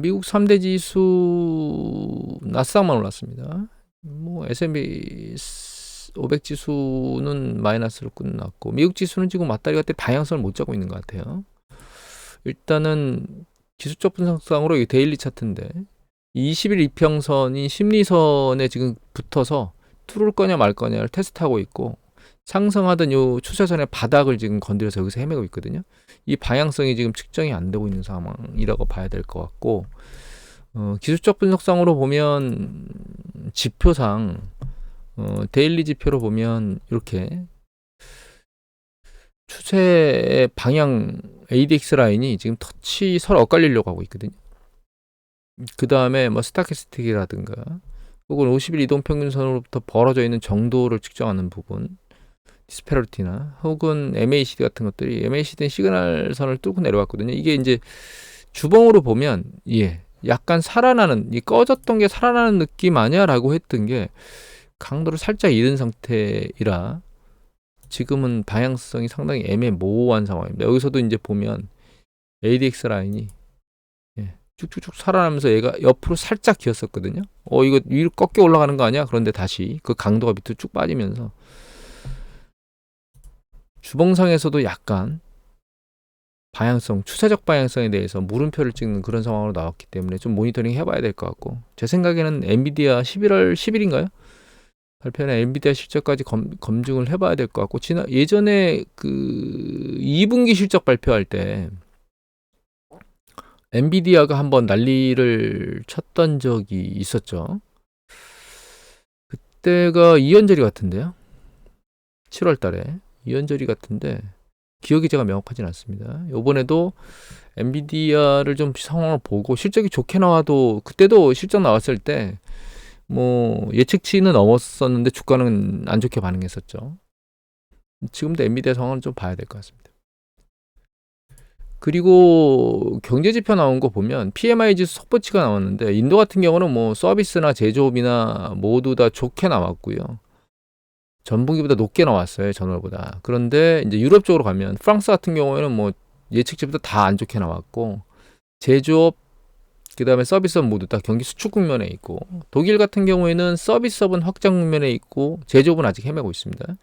미국 3대 지수 나스닥만 올랐습니다. 뭐 S&P 500 지수는 마이너스로 끝났고 미국 지수는 지금 맞다리 같은 방향성을 못 잡고 있는 것 같아요. 일단은 기술적 분석상으로 이 데일리 차트인데 20일 이평선이 심리선에 지금 붙어서 뚫을 거냐 말 거냐를 테스트하고 있고 상승하던 요 추세선의 바닥을 지금 건드려서 여기서 헤매고 있거든요. 이 방향성이 지금 측정이 안 되고 있는 상황이라고 봐야 될 것 같고 기술적 분석상으로 보면 지표상 데일리 지표로 보면 이렇게 추세의 방향 ADX 라인이 지금 터치 서로 엇갈리려고 하고 있거든요. 그 다음에 뭐 스타캐스틱이라든가 혹은 50일 이동평균선으로부터 벌어져 있는 정도를 측정하는 부분 디스페러티나 혹은 MACD 같은 것들이 MACD는 시그널 선을 뚫고 내려왔거든요. 이게 이제 주봉으로 보면 약간 살아나는 이 꺼졌던 게 살아나는 느낌 아니야라고 했던 게 강도를 살짝 잃은 상태이라 지금은 방향성이 상당히 애매모호한 상황입니다. 여기서도 이제 보면 ADX 라인이 쭉쭉쭉 살아나면서 얘가 옆으로 살짝 기었었거든요. 이거 위로 꺾여 올라가는 거 아니야? 그런데 다시 그 강도가 밑으로 쭉 빠지면서 주봉상에서도 약간 방향성, 추세적 방향성에 대해서 물음표를 찍는 그런 상황으로 나왔기 때문에 좀 모니터링 해봐야 될 것 같고 제 생각에는 엔비디아 11월 10일인가요? 발표는 엔비디아 실적까지 검증을 해봐야 될 것 같고 예전에 그 2분기 실적 발표할 때 엔비디아가 한번 난리를 쳤던 적이 있었죠. 그때가 이연절이 같은데요. 7월 달에 이연절이 같은데 기억이 제가 명확하진 않습니다. 이번에도 엔비디아를 좀 상황을 보고 실적이 좋게 나와도 그때도 실적 나왔을 때 뭐 예측치는 넘었었는데 주가는 안 좋게 반응했었죠. 지금도 엔비디아 상황을 좀 봐야 될 것 같습니다. 그리고 경제지표 나온 거 보면 PMI 지수 속보치가 나왔는데 인도 같은 경우는 뭐 서비스나 제조업이나 모두 다 좋게 나왔고요. 전분기보다 높게 나왔어요. 전월보다. 그런데 이제 유럽 쪽으로 가면 프랑스 같은 경우에는 뭐 예측치보다 다 안 좋게 나왔고 제조업 그 다음에 서비스업 모두 다 경기 수축 국면에 있고 독일 같은 경우에는 서비스업은 확장 국면에 있고 제조업은 아직 헤매고 있습니다.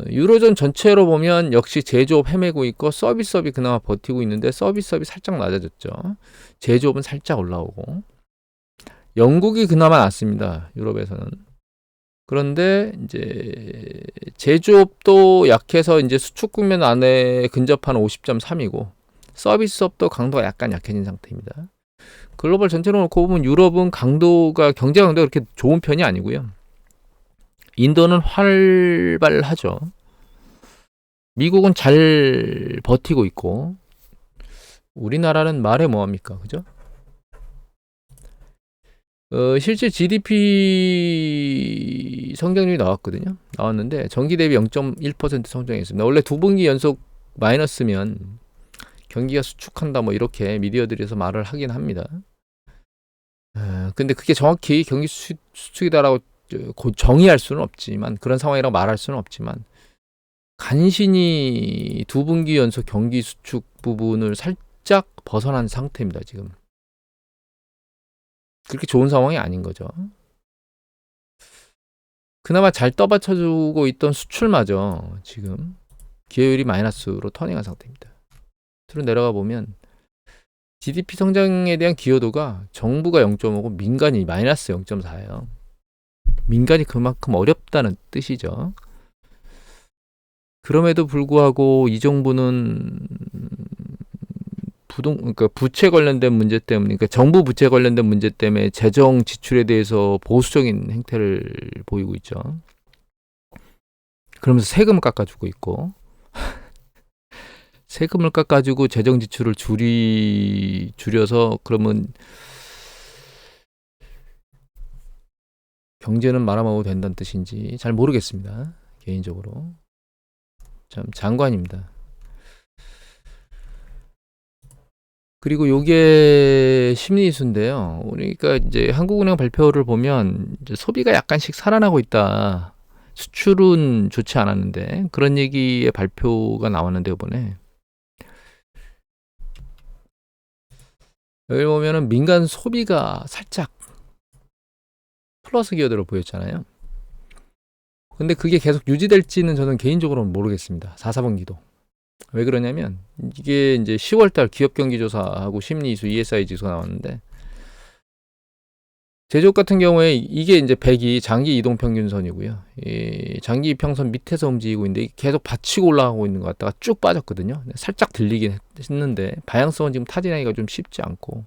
유로존 전체로 보면 역시 제조업 헤매고 있고 서비스업이 그나마 버티고 있는데 서비스업이 살짝 낮아졌죠. 제조업은 살짝 올라오고 영국이 그나마 낫습니다. 유럽에서는. 그런데 이제 제조업도 약해서 이제 수축 국면 안에 근접한 50.3이고 서비스업도 강도가 약간 약해진 상태입니다. 글로벌 전체로 놓고 보면 유럽은 강도가 경제 강도가 그렇게 좋은 편이 아니고요. 인도는 활발하죠. 미국은 잘 버티고 있고 우리나라는 말해 뭐합니까, 그죠? 실제 GDP 성장률이 나왔는데 전기 대비 0.1% 성장했습니다. 원래 두 분기 연속 마이너스면 경기가 수축한다 뭐 이렇게 미디어들에서 말을 하긴 합니다. 근데 그게 정확히 경기 수축이다라고 정의할 수는 없지만 그런 상황이라고 말할 수는 없지만 간신히 두 분기 연속 경기 수축 부분을 살짝 벗어난 상태입니다. 지금 그렇게 좋은 상황이 아닌 거죠. 그나마 잘 떠받쳐주고 있던 수출마저 지금 기여율이 마이너스로 터닝한 상태입니다. 밑으로 내려가 보면 GDP 성장에 대한 기여도가 정부가 0.5고 민간이 마이너스 0.4예요. 민간이 그만큼 어렵다는 뜻이죠. 그럼에도 불구하고 이 정부는 그러니까 부채 관련된 문제 때문에, 그러니까 정부 부채 관련된 문제 때문에 재정 지출에 대해서 보수적인 행태를 보이고 있죠. 그러면서 세금을 깎아주고 있고, 세금을 깎아주고 재정 지출을 줄여서 그러면 경제는 말아먹어도 된다는 뜻인지 잘 모르겠습니다. 개인적으로 참 장관입니다. 그리고 요게 심리지수인데요. 그러니까 이제 한국은행 발표를 보면 이제 소비가 약간씩 살아나고 있다. 수출은 좋지 않았는데 그런 얘기의 발표가 나왔는데 이번에 여기 보면은 민간 소비가 살짝 플러스 기여대로 보였잖아요. 근데 그게 계속 유지될지는 저는 개인적으로는 모르겠습니다. 4, 4분기도. 왜 그러냐면 이게 이제 10월달 기업경기조사하고 심리지수 ESI 지수가 나왔는데 제조업 같은 경우에 이게 이제 100이 장기 이동평균선이고요. 이 장기 이평선 밑에서 움직이고 있는데 계속 받치고 올라가고 있는 것 같다가 쭉 빠졌거든요. 살짝 들리긴 했는데 방향성은 지금 타진하기가 좀 쉽지 않고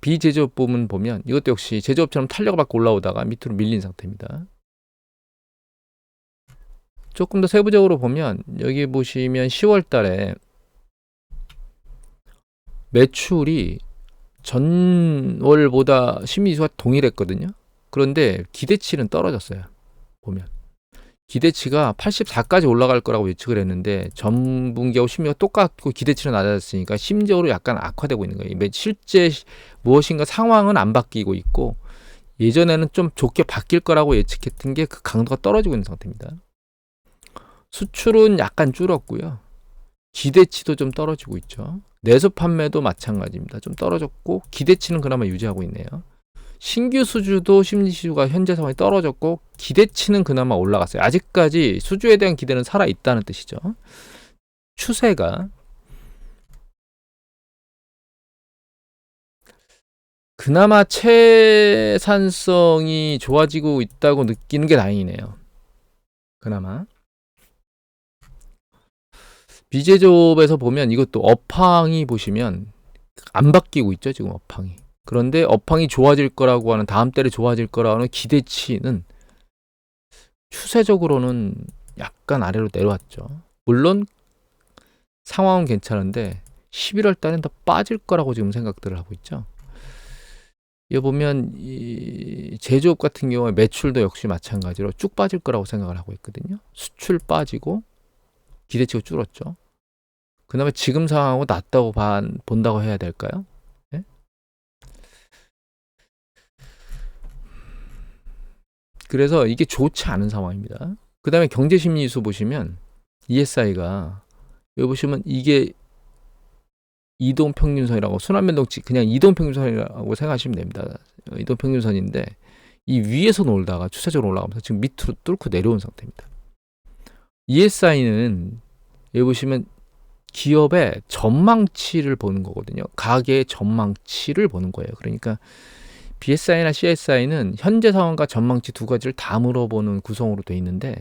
비제조업 부분 보면 이것도 역시 제조업처럼 탄력을 받고 올라오다가 밑으로 밀린 상태입니다. 조금 더 세부적으로 보면 여기 보시면 10월 달에 매출이 전월보다 심리지수가 동일했거든요. 그런데 기대치는 떨어졌어요. 보면 기대치가 84까지 올라갈 거라고 예측을 했는데 전분기하고 심리가 똑같고 기대치는 낮아졌으니까 심적으로 약간 악화되고 있는 거예요. 실제 무엇인가 상황은 안 바뀌고 있고 예전에는 좀 좋게 바뀔 거라고 예측했던 게 그 강도가 떨어지고 있는 상태입니다. 수출은 약간 줄었고요. 기대치도 좀 떨어지고 있죠. 내수 판매도 마찬가지입니다. 좀 떨어졌고 기대치는 그나마 유지하고 있네요. 신규 수주도 심리지수가 현재 상황이 떨어졌고 기대치는 그나마 올라갔어요. 아직까지 수주에 대한 기대는 살아있다는 뜻이죠. 추세가 그나마 채산성이 좋아지고 있다고 느끼는 게 다행이네요. 그나마 비제조업에서 보면 이것도 업황이 보시면 안 바뀌고 있죠. 지금 업황이. 그런데 업황이 좋아질 거라고 하는 다음 달에 좋아질 거라고 하는 기대치는 추세적으로는 약간 아래로 내려왔죠. 물론 상황은 괜찮은데 11월 달엔 더 빠질 거라고 지금 생각들을 하고 있죠. 여기 보면 이 제조업 같은 경우에 매출도 역시 마찬가지로 쭉 빠질 거라고 생각을 하고 있거든요. 수출 빠지고 기대치가 줄었죠. 그나마 지금 상황하고 낮다고 본다고 해야 될까요? 네? 그래서 이게 좋지 않은 상황입니다. 그 다음에 경제심리지수 보시면 ESI가 여기 보시면 이게 이동평균선이라고 순환변동치 그냥 이동평균선이라고 생각하시면 됩니다. 이동평균선인데 이 위에서 놀다가 추세적으로 올라가면서 지금 밑으로 뚫고 내려온 상태입니다. ESI는 여기 보시면 기업의 전망치를 보는 거거든요. 가계의 전망치를 보는 거예요. 그러니까 BSI나 CSI는 현재 상황과 전망치 두 가지를 다 물어보는 구성으로 돼 있는데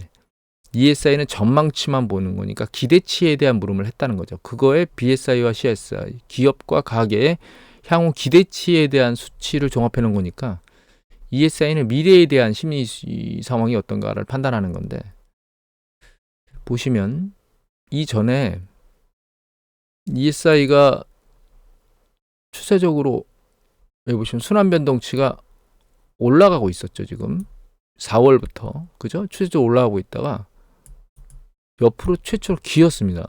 ESI는 전망치만 보는 거니까 기대치에 대한 물음을 했다는 거죠. 그거에 BSI와 CSI, 기업과 가계의 향후 기대치에 대한 수치를 종합해 놓은 거니까 ESI는 미래에 대한 심리 상황이 어떤가를 판단하는 건데 보시면 이전에 ESI가 추세적으로 여기 보시면 순환변동치가 올라가고 있었죠. 지금 4월부터 그죠? 추세적으로 올라가고 있다가 옆으로 최초로 기었습니다.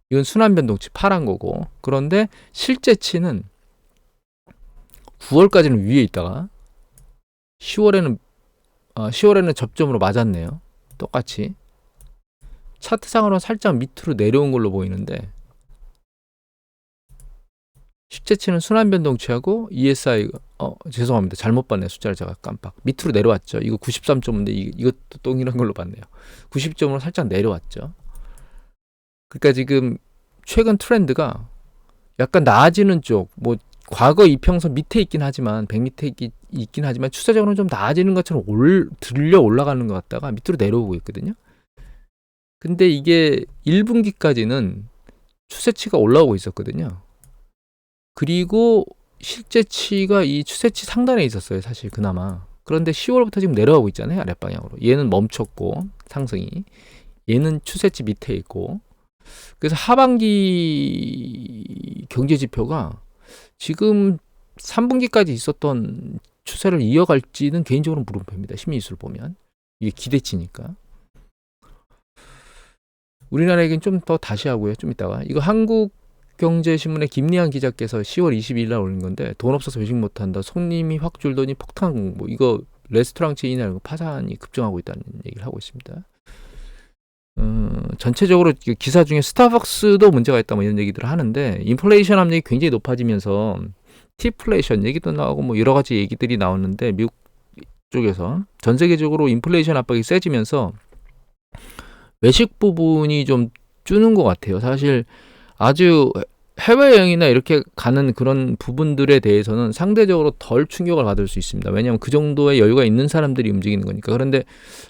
이건 순환변동치 파란 거고 그런데 실제치는 9월까지는 위에 있다가 10월에는 접점으로 맞았네요. 똑같이 차트상으로는 살짝 밑으로 내려온 걸로 보이는데 실제치는 순환변동치하고 ESI가 죄송합니다. 잘못 봤네요. 숫자를 제가 깜빡. 밑으로 내려왔죠. 이거 93점인데 이것도 동일한 걸로 봤네요. 90점으로 살짝 내려왔죠. 그러니까 지금 최근 트렌드가 약간 나아지는 쪽, 뭐 과거 이평선 밑에 있긴 하지만 100 밑에 있긴 하지만 추세적으로는 좀 나아지는 것처럼 들려 올라가는 것 같다가 밑으로 내려오고 있거든요. 근데 이게 1분기까지는 추세치가 올라오고 있었거든요. 그리고 실제치가 이 추세치 상단에 있었어요. 사실 그나마. 그런데 10월부터 지금 내려가고 있잖아요. 아랫방향으로. 얘는 멈췄고 상승이. 얘는 추세치 밑에 있고. 그래서 하반기 경제지표가 지금 3분기까지 있었던 추세를 이어갈지는 개인적으로 물음표입니다. 심리지수를 보면. 이게 기대치니까. 우리나라에겐 좀 더 다시 하고요. 좀 이따가. 이거 한국경제신문의 김리한 기자께서 10월 22일 날 올린 건데 돈 없어서 외식 못한다. 손님이 확 줄더니 폭탄 공보. 이거 레스토랑 체인이나 파산이 급증하고 있다는 얘기를 하고 있습니다. 전체적으로 기사 중에 스타벅스도 문제가 있다 뭐 이런 얘기들을 하는데 인플레이션 압력이 굉장히 높아지면서 티플레이션 얘기도 나오고 뭐 여러 가지 얘기들이 나오는데 미국 쪽에서 전 세계적으로 인플레이션 압박이 세지면서 외식 부분이 좀 주는 것 같아요. 사실 아주 해외여행이나 이렇게 가는 그런 부분들에 대해서는 상대적으로 덜 충격을 받을 수 있습니다. 왜냐하면 그 정도의 여유가 있는 사람들이 움직이는 거니까. 그런데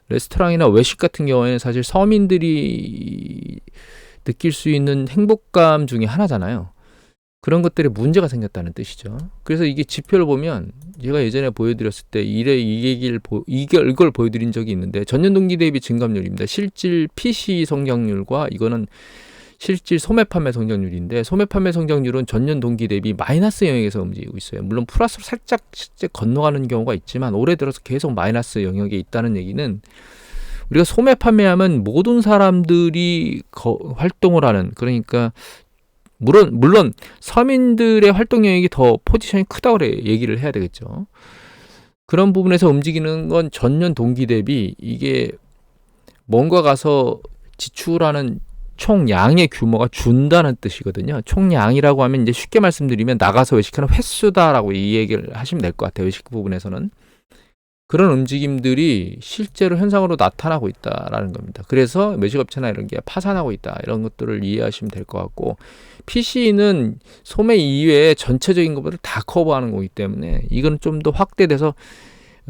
레스토랑이나 외식 같은 경우에는 사실 서민들이 느낄 수 있는 행복감 중에 하나잖아요. 그런 것들에 문제가 생겼다는 뜻이죠. 그래서 이게 지표를 보면 제가 예전에 보여드렸을 때 이걸 보여드린 적이 있는데 전년 동기 대비 증감률입니다. 실질 PC 성장률과 이거는 실질 소매 판매 성장률인데 소매 판매 성장률은 전년 동기 대비 마이너스 영역에서 움직이고 있어요. 물론 플러스로 살짝 실제 건너가는 경우가 있지만 올해 들어서 계속 마이너스 영역에 있다는 얘기는 우리가 소매 판매하면 모든 사람들이 활동을 하는, 그러니까 물론 서민들의 활동 영역이 더 포지션이 크다고 얘기를 해야 되겠죠. 그런 부분에서 움직이는 건 전년 동기 대비 이게 뭔가 가서 지출하는 총량의 규모가 준다는 뜻이거든요. 총량이라고 하면 이제 쉽게 말씀드리면 나가서 외식하는 횟수다라고 이 얘기를 하시면 될 것 같아요. 외식 부분에서는. 그런 움직임들이 실제로 현상으로 나타나고 있다라는 겁니다. 그래서 외식업체나 이런 게 파산하고 있다, 이런 것들을 이해하시면 될 것 같고, PC는 소매 이외에 전체적인 것들을 다 커버하는 거기 때문에 이건 좀 더 확대돼서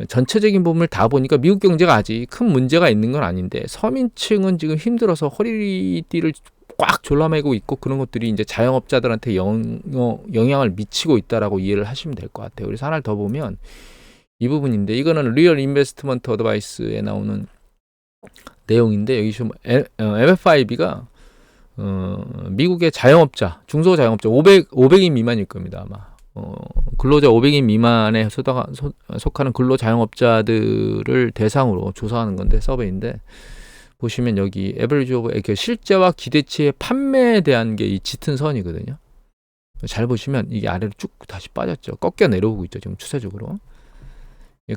전체적인 부분을 다 보니까 미국 경제가 아직 큰 문제가 있는 건 아닌데 서민층은 지금 힘들어서 허리띠를 꽉 졸라매고 있고 그런 것들이 이제 자영업자들한테 영향을 미치고 있다라고 이해를 하시면 될 것 같아요. 그래서 하나를 더 보면 이 부분인데, 이거는 리얼 인베스트먼트 어드바이스에 나오는 내용인데, 여기 좀 MFIB가 미국의 자영업자, 중소자영업자 500인 미만일 겁니다, 아마. 근로자 500인 미만에 속하는 근로자영업자들을 대상으로 조사하는 건데, 서베이인데, 보시면 여기 에버리지 오브 실제와 기대치의 판매에 대한 게 이 짙은 선이거든요. 잘 보시면 이게 아래로 쭉 다시 빠졌죠. 꺾여 내려오고 있죠, 지금 추세적으로.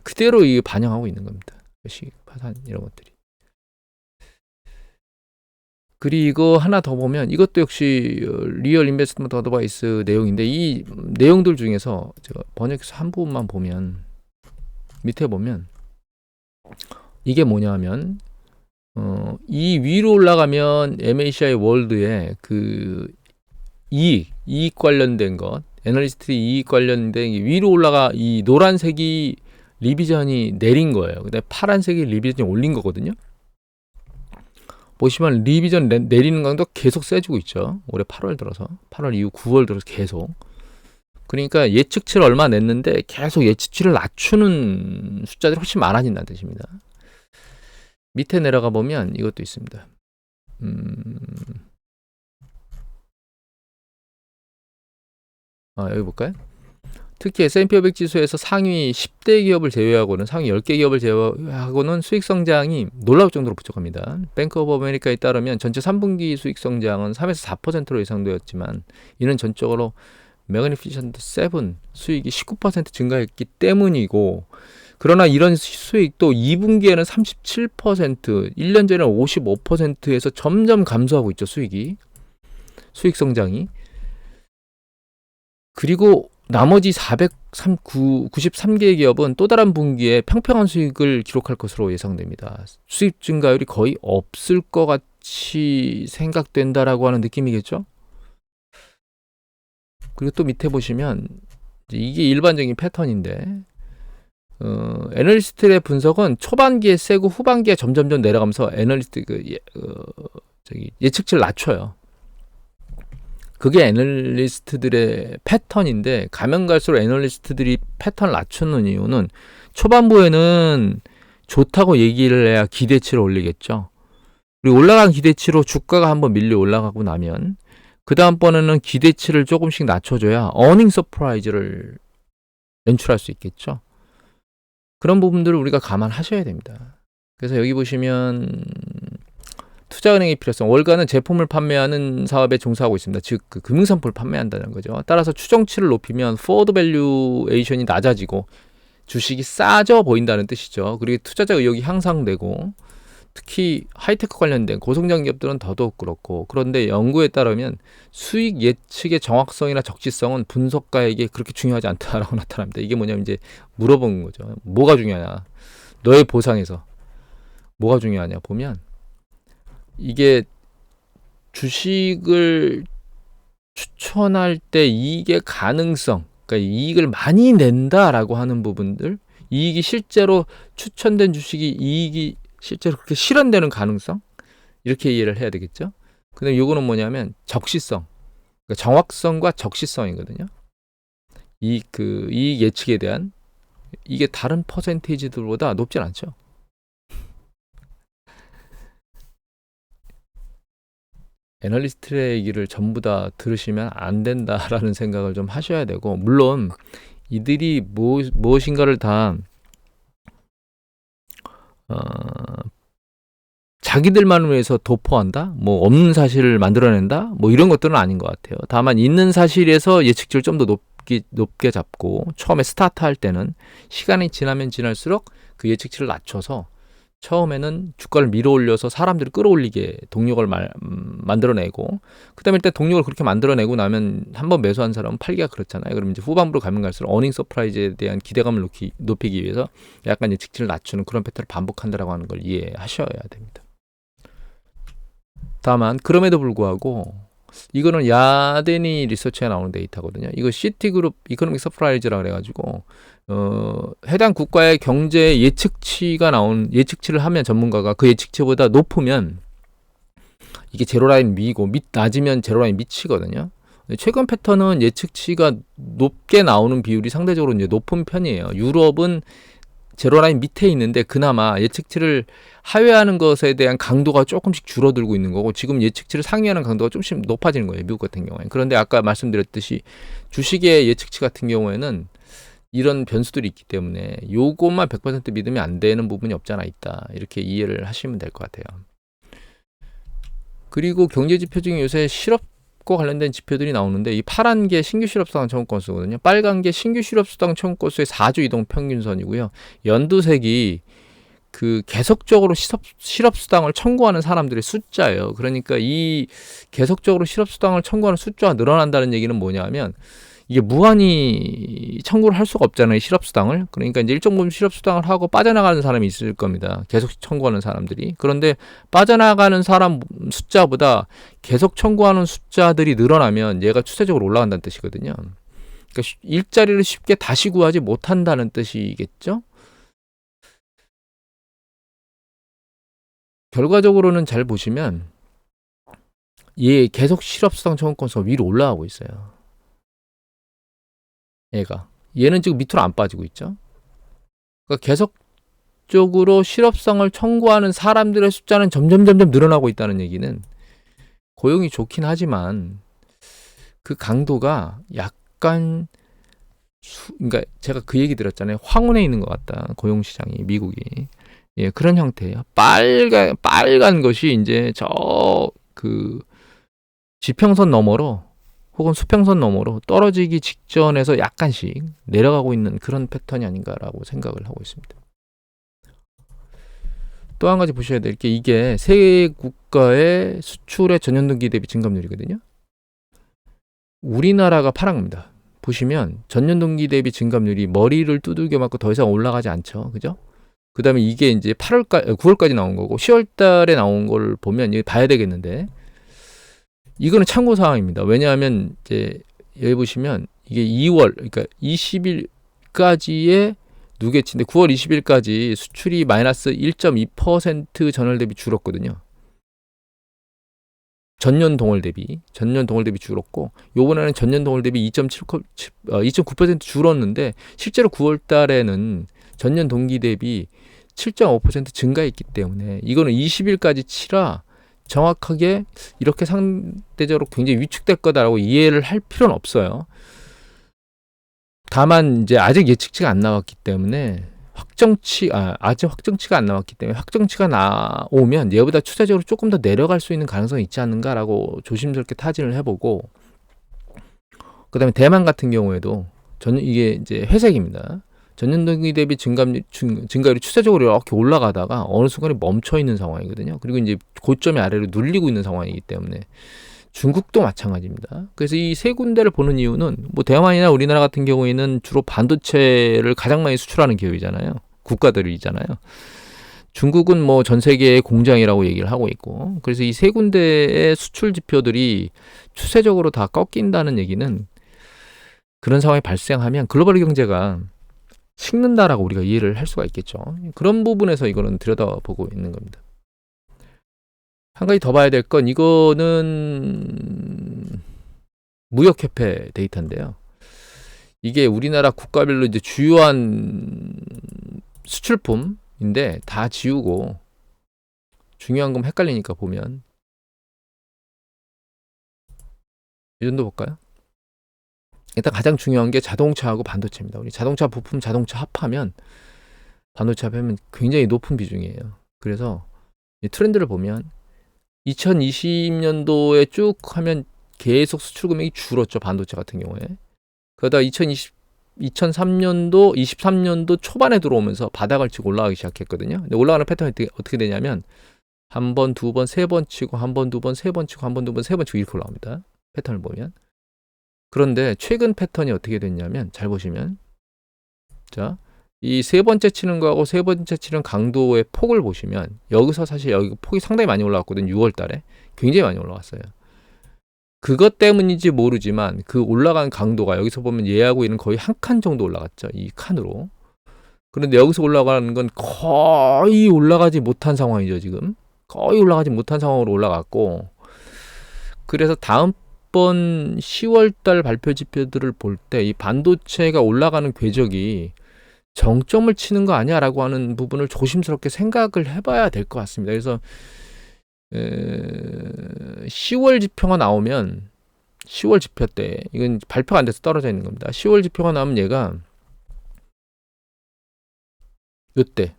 그대로 이게 반영하고 있는 겁니다. 외식, 파산 이런 것들이. 그리고 하나 더 보면 이것도 역시 리얼 인베스트먼트 어드바이스 내용인데, 이 내용들 중에서 제가 번역해서 한 부분만 보면 밑에 보면 이게 뭐냐면 이 위로 올라가면 MACI 월드의 그 이익 관련된 것, 애널리스트 이익 관련된 위로 올라가, 이 노란색이 리비전이 내린 거예요. 근데 파란색이 리비전이 올린 거거든요. 보시면 리비전 내리는 강도 계속 세지고 있죠. 올해 8월 들어서, 8월 이후 9월 들어서 계속. 그러니까 예측치를 얼마 냈는데 계속 예측치를 낮추는 숫자들이 훨씬 많아진다는 뜻입니다. 밑에 내려가 보면 이것도 있습니다. 여기 볼까요? 특히 S&P 500 지수에서 상위 10대 기업을 제외하고는, 상위 10개 기업을 제외하고는 수익 성장이 놀라울 정도로 부족합니다. 뱅크 오브 아메리카에 따르면 전체 3분기 수익 성장은 3에서 4%로 예상되었지만 이는 전적으로 매그니피션트 7 수익이 19% 증가했기 때문이고, 그러나 이런 수익도 2분기에는 37%, 1년 전에는 55%에서 점점 감소하고 있죠, 수익 성장이. 그리고 나머지 93개의 기업은 또 다른 분기에 평평한 수익을 기록할 것으로 예상됩니다. 수익 증가율이 거의 없을 것 같이 생각된다라고 하는 느낌이겠죠? 그리고 또 밑에 보시면 이게 일반적인 패턴인데, 애널리스트의 분석은 초반기에 세고 후반기에 점점점 내려가면서 애널리스트 예측치를 낮춰요. 그게 애널리스트들의 패턴인데, 가면 갈수록 애널리스트들이 패턴을 낮추는 이유는 초반부에는 좋다고 얘기를 해야 기대치를 올리겠죠. 그리고 올라간 기대치로 주가가 한번 밀려 올라가고 나면 그 다음번에는 기대치를 조금씩 낮춰줘야 어닝 서프라이즈를 연출할 수 있겠죠. 그런 부분들을 우리가 감안하셔야 됩니다. 그래서 여기 보시면 투자은행의 필요성, 월가는 제품을 판매하는 사업에 종사하고 있습니다. 즉 그 금융상품을 판매한다는 거죠. 따라서 추정치를 높이면 포워드 밸류에이션이 낮아지고 주식이 싸져 보인다는 뜻이죠. 그리고 투자자 의욕이 향상되고 특히 하이테크 관련된 고성장 기업들은 더더욱 그렇고, 그런데 연구에 따르면 수익 예측의 정확성이나 적시성은 분석가에게 그렇게 중요하지 않다라고 나타납니다. 이게 뭐냐면 이제 물어본 거죠. 뭐가 중요하냐? 너의 보상에서 뭐가 중요하냐 보면, 이게 주식을 추천할 때 이익의 가능성, 그러니까 이익을 많이 낸다라고 하는 부분들, 이익이 실제로 추천된 주식이 이익이 실제로 그렇게 실현되는 가능성, 이렇게 이해를 해야 되겠죠. 근데 요거는 뭐냐면 적시성, 그러니까 정확성과 적시성이거든요. 이익 예측에 대한, 이게 다른 퍼센테이지들보다 높진 않죠. 애널리스트의 얘기를 전부 다 들으시면 안 된다라는 생각을 좀 하셔야 되고, 물론 이들이 무엇인가를 다 자기들만을 위해서 도포한다? 뭐 없는 사실을 만들어낸다? 뭐 이런 것들은 아닌 것 같아요. 다만 있는 사실에서 예측치를 좀 더 높게 잡고, 처음에 스타트할 때는 시간이 지나면 지날수록 그 예측치를 낮춰서 처음에는 주가를 밀어올려서 사람들을 끌어올리게 동력을 만들어내고, 그 다음에 일단 동력을 그렇게 만들어내고 나면 한번 매수한 사람은 팔기가 그렇잖아요. 그러면 이제 후반부로 가면 갈수록 어닝 서프라이즈에 대한 기대감을 높이기 위해서 약간 예측치를 낮추는 그런 패턴을 반복한다라고 하는 걸 이해하셔야 됩니다. 다만 그럼에도 불구하고 이거는 야데니 리서치에 나오는 데이터거든요. 이거 시티그룹 이코노믹 서프라이즈라고 그래가지고 해당 국가의 경제 예측치를 하면 전문가가 그 예측치보다 높으면 이게 제로라인 위고 낮으면 제로라인 밑이거든요. 최근 패턴은 예측치가 높게 나오는 비율이 상대적으로 이제 높은 편이에요. 유럽은 제로라인 밑에 있는데 그나마 예측치를 하회하는 것에 대한 강도가 조금씩 줄어들고 있는 거고, 지금 예측치를 상회하는 강도가 조금씩 높아지는 거예요, 미국 같은 경우에는. 그런데 아까 말씀드렸듯이 주식의 예측치 같은 경우에는 이런 변수들이 있기 때문에 요것만 100% 믿으면 안 되는 부분이 없잖아 있다, 이렇게 이해를 하시면 될 것 같아요. 그리고 경제지표 중에 요새 실업과 관련된 지표들이 나오는데, 이 파란 게 신규 실업수당 청구 건수거든요. 빨간 게 신규 실업수당 청구 건수의 4주 이동 평균선이고요. 연두색이 그 계속적으로 실업수당을 청구하는 사람들의 숫자예요. 그러니까 이 계속적으로 실업수당을 청구하는 숫자가 늘어난다는 얘기는 뭐냐면, 이게 무한히 청구를 할 수가 없잖아요, 실업수당을. 그러니까 이제 일정 부분 실업수당을 하고 빠져나가는 사람이 있을 겁니다, 계속 청구하는 사람들이. 그런데 빠져나가는 사람 숫자보다 계속 청구하는 숫자들이 늘어나면 얘가 추세적으로 올라간다는 뜻이거든요. 그러니까 일자리를 쉽게 다시 구하지 못한다는 뜻이겠죠. 결과적으로는 잘 보시면 얘 계속 실업수당 청구 건수가 위로 올라가고 있어요. 얘는 지금 밑으로 안 빠지고 있죠. 그러니까 계속적으로 실업성을 청구하는 사람들의 숫자는 점점 늘어나고 있다는 얘기는, 고용이 좋긴 하지만 그 강도가 약간 그러니까 제가 그 얘기 들었잖아요. 황혼에 있는 것 같다, 고용시장이, 미국이. 예, 그런 형태예요. 빨간 것이 이제 그 지평선 너머로 혹은 수평선 너머로 떨어지기 직전에서 약간씩 내려가고 있는 그런 패턴이 아닌가라고 생각을 하고 있습니다. 또 한 가지 보셔야 될 게, 이게 세 국가의 수출의 전년동기 대비 증감률이거든요. 우리나라가 파란 겁니다. 보시면 전년동기 대비 증감률이 머리를 두들겨 맞고 더 이상 올라가지 않죠, 그죠? 그 다음에 이게 이제 9월까지 나온 거고, 10월 달에 나온 걸 보면 이게 봐야 되겠는데, 이거는 참고 사항입니다. 왜냐하면 이제 여기 보시면 이게 2월, 그러니까 20일까지의 누계치인데 9월 20일까지 수출이 마이너스 1.2% 전월 대비 줄었거든요. 전년 동월 대비 줄었고, 요번에는 전년 동월 대비 2.9% 줄었는데, 실제로 9월 달에는 전년 동기 대비 7.5% 증가했기 때문에 이거는 20일까지 치라 정확하게 이렇게 상대적으로 굉장히 위축될 거다라고 이해를 할 필요는 없어요. 다만 이제 아직 예측치가 안 나왔기 때문에 아직 확정치가 안 나왔기 때문에, 확정치가 나오면 얘보다 추세적으로 조금 더 내려갈 수 있는 가능성이 있지 않는가라고 조심스럽게 타진을 해보고, 그다음에 대만 같은 경우에도 이게 이제 회색입니다. 전년 동기 대비 증가율이 추세적으로 이렇게 올라가다가 어느 순간에 멈춰 있는 상황이거든요. 그리고 이제 고점이 아래로 눌리고 있는 상황이기 때문에 중국도 마찬가지입니다. 그래서 이 세 군데를 보는 이유는 뭐 대만이나 우리나라 같은 경우에는 주로 반도체를 가장 많이 수출하는 기업이잖아요. 국가들이잖아요. 중국은 뭐 전 세계의 공장이라고 얘기를 하고 있고, 그래서 이 세 군데의 수출 지표들이 추세적으로 다 꺾인다는 얘기는 그런 상황이 발생하면 글로벌 경제가 식는다라고 우리가 이해를 할 수가 있겠죠. 그런 부분에서 이거는 들여다보고 있는 겁니다. 한 가지 더 봐야 될 건 이거는 무역협회 데이터인데요. 이게 우리나라 국가별로 이제 주요한 수출품인데 다 지우고 중요한 건 헷갈리니까 보면 이 정도 볼까요? 일단 가장 중요한 게 자동차하고 반도체입니다. 우리 자동차 부품, 자동차 합하면 반도체 합하면 굉장히 높은 비중이에요. 그래서 이 트렌드를 보면 2020년도에 쭉 하면 계속 수출 금액이 줄었죠. 반도체 같은 경우에. 그러다 2003년도, 23년도 초반에 들어오면서 바닥을 치고 올라가기 시작했거든요. 근데 올라가는 패턴이 어떻게 되냐면 한 번, 두 번, 세 번 치고 한 번, 두 번, 세 번 치고 한 번, 두 번, 세 번 치고 이렇게 올라갑니다. 패턴을 보면. 그런데 최근 패턴이 어떻게 됐냐면 잘 보시면 자, 이 세 번째 치는 거하고 세 번째 치는 강도의 폭을 보시면 여기서 사실 여기 폭이 상당히 많이 올라갔거든요. 6월 달에. 굉장히 많이 올라갔어요. 그것 때문인지 모르지만 그 올라간 강도가 여기서 보면 얘하고 얘는 거의 한 칸 정도 올라갔죠. 이 칸으로. 그런데 여기서 올라가는 건 거의 올라가지 못한 상황이죠. 지금. 거의 올라가지 못한 상황으로 올라갔고, 그래서 다음번 10월달 발표 지표들을 볼 때 이 반도체가 올라가는 궤적이 정점을 치는 거 아니야라고 하는 부분을 조심스럽게 생각을 해봐야 될 것 같습니다. 그래서 10월 지표가 나오면 10월 지표 때 이건 발표가 안 돼서 떨어져 있는 겁니다. 10월 지표가 나오면 얘가 이때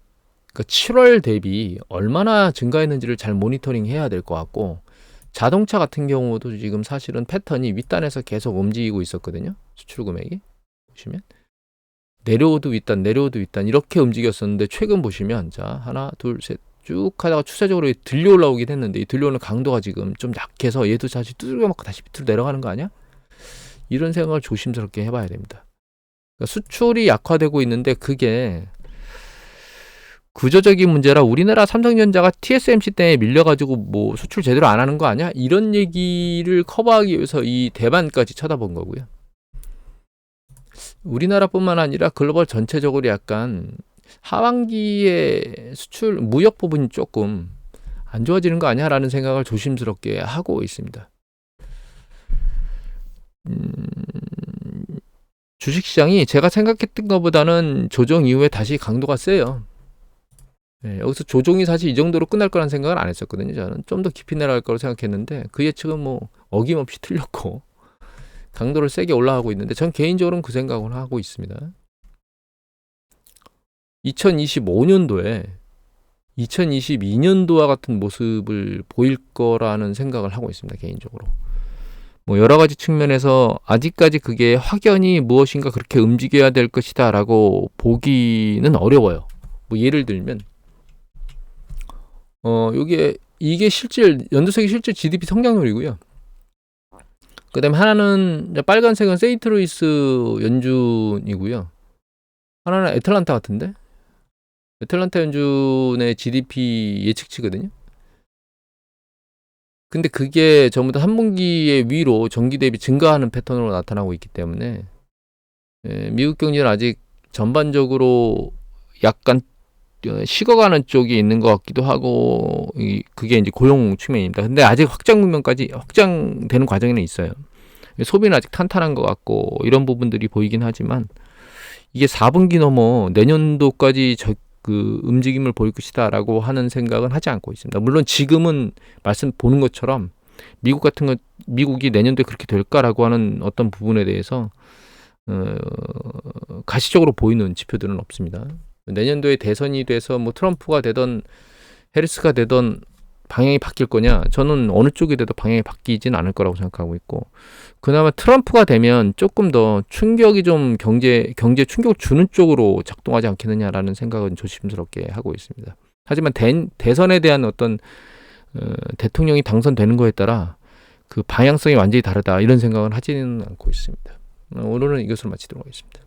그러니까 7월 대비 얼마나 증가했는지를 잘 모니터링 해야 될 것 같고, 자동차 같은 경우도 지금 사실은 패턴이 윗단에서 계속 움직이고 있었거든요. 수출 금액이 보시면 내려오도 윗단 내려오도 윗단 이렇게 움직였었는데 최근 보시면 자 하나 둘 셋 쭉 하다가 추세적으로 들려 올라오긴 했는데 이 들려오는 강도가 지금 좀 약해서 얘도 다시 두들겨 맞고 다시 밑으로 내려가는 거 아니야? 이런 생각을 조심스럽게 해봐야 됩니다. 그러니까 수출이 약화되고 있는데 그게 구조적인 문제라 우리나라 삼성전자가 TSMC 때문에 밀려가지고 뭐 수출 제대로 안 하는 거 아니야? 이런 얘기를 커버하기 위해서 이 대만까지 쳐다본 거고요. 우리나라뿐만 아니라 글로벌 전체적으로 약간 하반기에 수출 무역 부분이 조금 안 좋아지는 거 아니야? 라는 생각을 조심스럽게 하고 있습니다. 주식시장이 제가 생각했던 것보다는 조정 이후에 다시 강도가 세요. 네, 여기서 조정이 사실 이 정도로 끝날 거란 생각을 안 했었거든요. 저는 좀 더 깊이 내려갈 거라고 생각했는데 그 예측은 뭐 어김없이 틀렸고 강도를 세게 올라가고 있는데 전 개인적으로는 그 생각을 하고 있습니다. 2025년도에 2022년도와 같은 모습을 보일 거라는 생각을 하고 있습니다. 개인적으로. 뭐 여러 가지 측면에서 아직까지 그게 확연히 무엇인가 그렇게 움직여야 될 것이다 라고 보기는 어려워요. 뭐 예를 들면 이게 실질 연두색이 실질 GDP 성장률이고요. 그다음에 하나는 빨간색은 세인트루이스 연준이고요. 하나는 애틀란타 같은데? 애틀란타 연준의 GDP 예측치거든요. 근데 그게 전부 다 3분기에 위로 전기 대비 증가하는 패턴으로 나타나고 있기 때문에 미국 경제는 아직 전반적으로 약간 식어가는 쪽이 있는 것 같기도 하고 그게 이제 고용 측면입니다. 근데 아직 확장 국면까지 확장되는 과정에는 있어요. 소비는 아직 탄탄한 것 같고 이런 부분들이 보이긴 하지만 이게 4분기 넘어 내년도까지 그 움직임을 보일 것이다라고 하는 생각은 하지 않고 있습니다. 물론 지금은 말씀 보는 것처럼 미국이 내년도에 그렇게 될까라고 하는 어떤 부분에 대해서 가시적으로 보이는 지표들은 없습니다. 내년도에 대선이 돼서 뭐 트럼프가 되던 해리스가 되던 방향이 바뀔 거냐? 저는 어느 쪽이 돼도 방향이 바뀌진 않을 거라고 생각하고 있고, 그나마 트럼프가 되면 조금 더 충격이 좀 경제 충격을 주는 쪽으로 작동하지 않겠느냐라는 생각은 조심스럽게 하고 있습니다. 하지만 대선에 대한 어떤 대통령이 당선되는 거에 따라 그 방향성이 완전히 다르다 이런 생각은 하지는 않고 있습니다. 오늘은 이것으로 마치도록 하겠습니다.